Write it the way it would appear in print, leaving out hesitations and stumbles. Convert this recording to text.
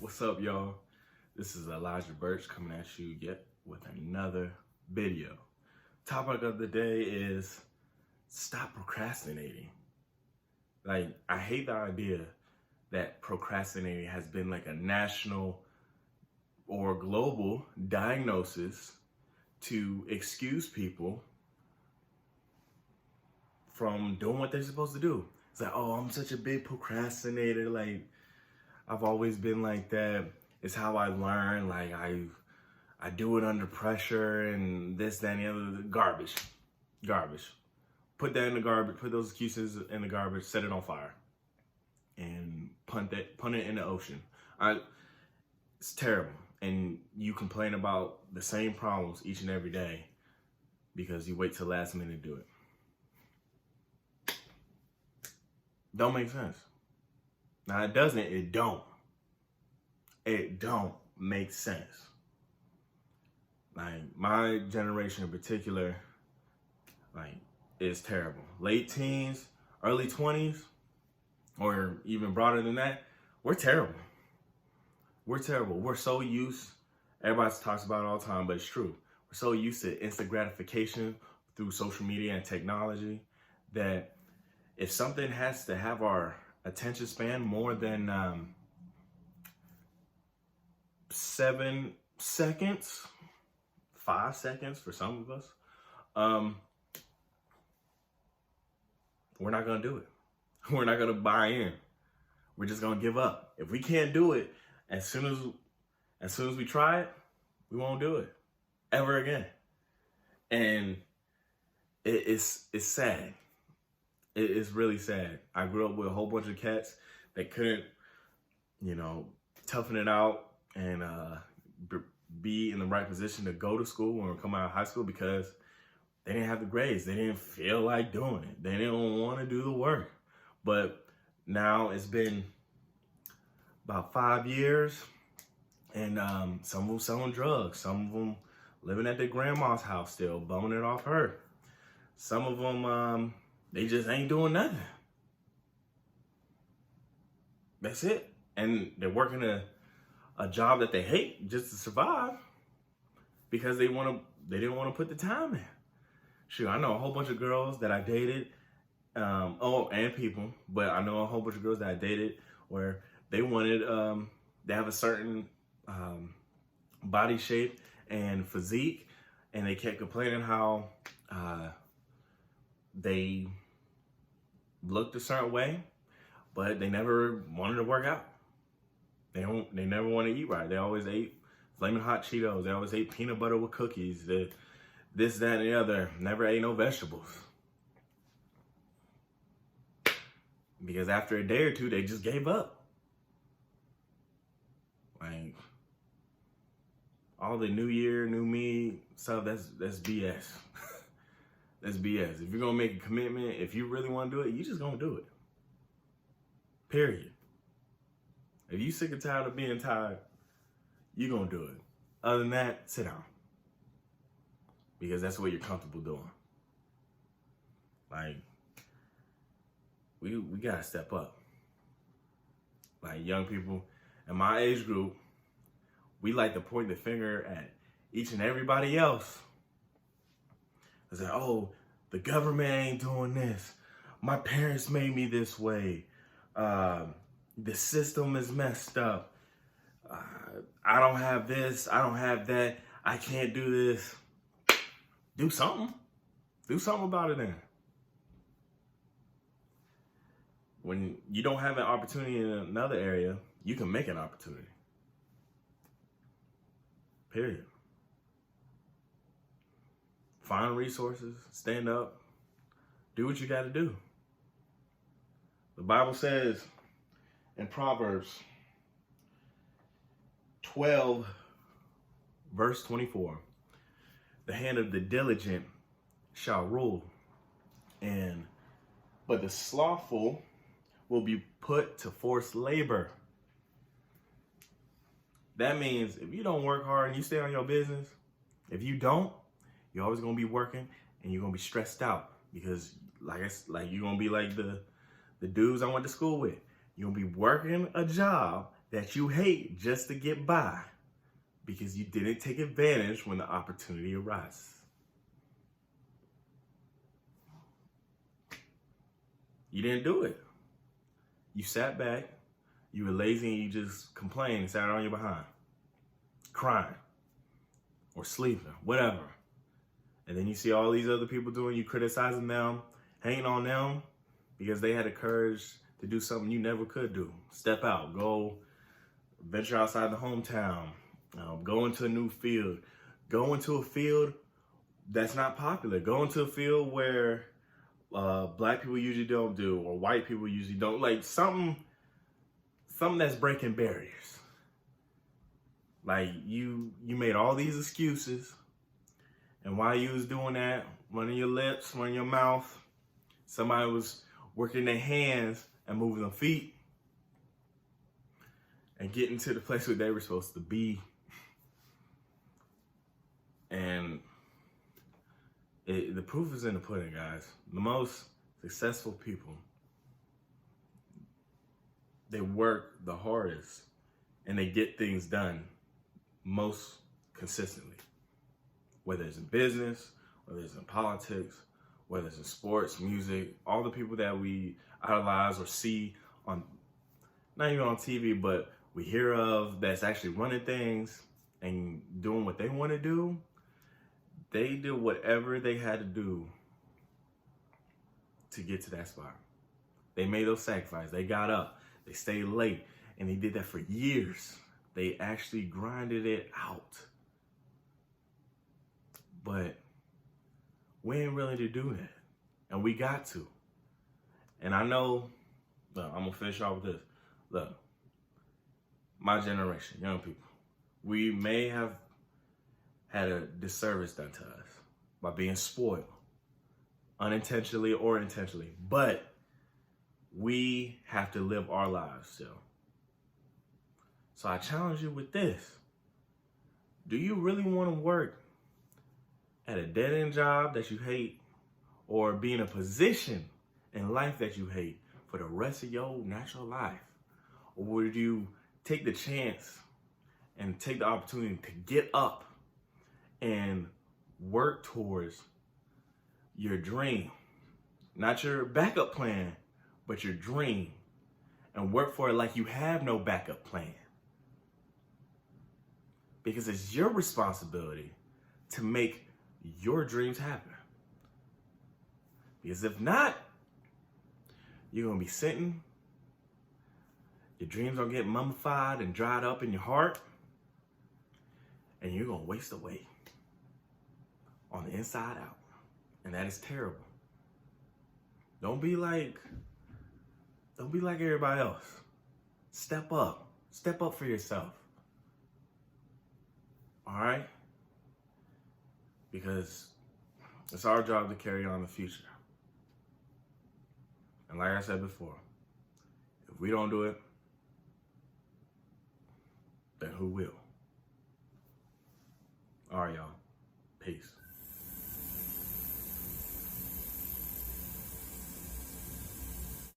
What's up, y'all? This is Elijah Birch coming at you yet with another video. Topic of the day is stop procrastinating. I hate the idea that procrastinating has been like a national or global diagnosis to excuse people from doing what they're supposed to do. It's like, oh, I'm such a big procrastinator. I've always been like that. It's how I learn. I do it under pressure and this, that, and the other. Garbage. Put that in the garbage. Put those excuses in the garbage. Set it on fire, and punt it in the ocean. It's terrible. And you complain about the same problems each and every day because you wait till last minute to do it. Don't make sense. Now it doesn't, it don't make sense. My generation in particular, is terrible. Late teens, early 20s, or even broader than that, we're terrible. We're so used, everybody talks about it all the time, but it's true. We're so used to instant gratification through social media and technology that if something has to have our attention span more than 7 seconds, 5 seconds for some of us, we're not gonna do it. We're not gonna buy in. We're just gonna give up. If we can't do it, as soon as we try it, we won't do it ever again. And it's sad. It is really sad. I grew up with a whole bunch of cats that couldn't, toughen it out and be in the right position to go to school when we come out of high school because they didn't have the grades. They didn't feel like doing it. They didn't want to do the work. But now it's been about 5 years, and some of them selling drugs. Some of them living at their grandma's house still, boning it off her. Some of them, they just ain't doing nothing. That's it. And they're working a job that they hate just to survive because they didn't want to put the time in. Shoot, I know a whole bunch of girls that I dated, and people, but I know a whole bunch of girls that I dated where they wanted, they have a certain body shape and physique, and they kept complaining how they looked a certain way, but they never wanted to work out. They never want to eat right. They always ate Flaming Hot Cheetos. They always ate peanut butter with cookies. This, that, and the other. Never ate no vegetables. Because after a day or two, they just gave up. All the new year, new me stuff, that's BS. That's BS. If you're going to make a commitment, if you really want to do it, you just going to do it. Period. If you sick and tired of being tired, you're going to do it. Other than that, sit down. Because that's what you're comfortable doing. We got to step up. Young people in my age group, we like to point the finger at each and everybody else. It's like, oh, the government ain't doing this. My parents made me this way. The system is messed up. I don't have this. I don't have that. I can't do this. Do something. Do something about it then. When you don't have an opportunity in another area, you can make an opportunity. Period. Find resources, stand up, do what you got to do. The Bible says in Proverbs 12, verse 24, the hand of the diligent shall rule, but the slothful will be put to forced labor. That means if you don't work hard and you stay on your business, if you don't, you're always gonna be working and you're gonna be stressed out because you're gonna be like the dudes I went to school with. You're gonna be working a job that you hate just to get by because you didn't take advantage when the opportunity arises. You didn't do it. You sat back, you were lazy, and you just complained and sat on your behind, crying or sleeping, whatever. And then you see all these other people doing, you criticizing them, hating on them because they had the courage to do something you never could do. Step out, go venture outside the hometown, go into a new field, go into a field that's not popular, go into a field where black people usually don't do, or white people usually don't, like something that's breaking barriers. Like you made all these excuses, and while you was doing that, running your lips, running your mouth, somebody was working their hands and moving their feet and getting to the place where they were supposed to be. And the proof is in the pudding, guys. The most successful people, they work the hardest and they get things done most consistently. Whether it's in business, whether it's in politics, whether it's in sports, music, all the people that we idolize or see on, not even on TV, but we hear of that's actually running things and doing what they want to do, they did whatever they had to do to get to that spot. They made those sacrifices. They got up. They stayed late. And they did that for years. They actually grinded it out. But we ain't willing to do that. And we got to. And I know, look, I'm going to finish off with this. Look, my generation, young people, we may have had a disservice done to us by being spoiled, unintentionally or intentionally. But we have to live our lives still. So I challenge you with this. Do you really want to work at a dead-end job that you hate, or be in a position in life that you hate for the rest of your natural life? Or would you take the chance and take the opportunity to get up and work towards your dream? Not your backup plan, but your dream. And work for it like you have no backup plan. Because it's your responsibility to make your dreams happen. Because if not, you're going to be sitting, your dreams are getting mummified and dried up in your heart, and you're going to waste away on the inside out. And that is terrible. Don't be like everybody else. Step up. Step up for yourself. All right? Because it's our job to carry on the future. And like I said before, if we don't do it, then who will? All right, y'all. Peace.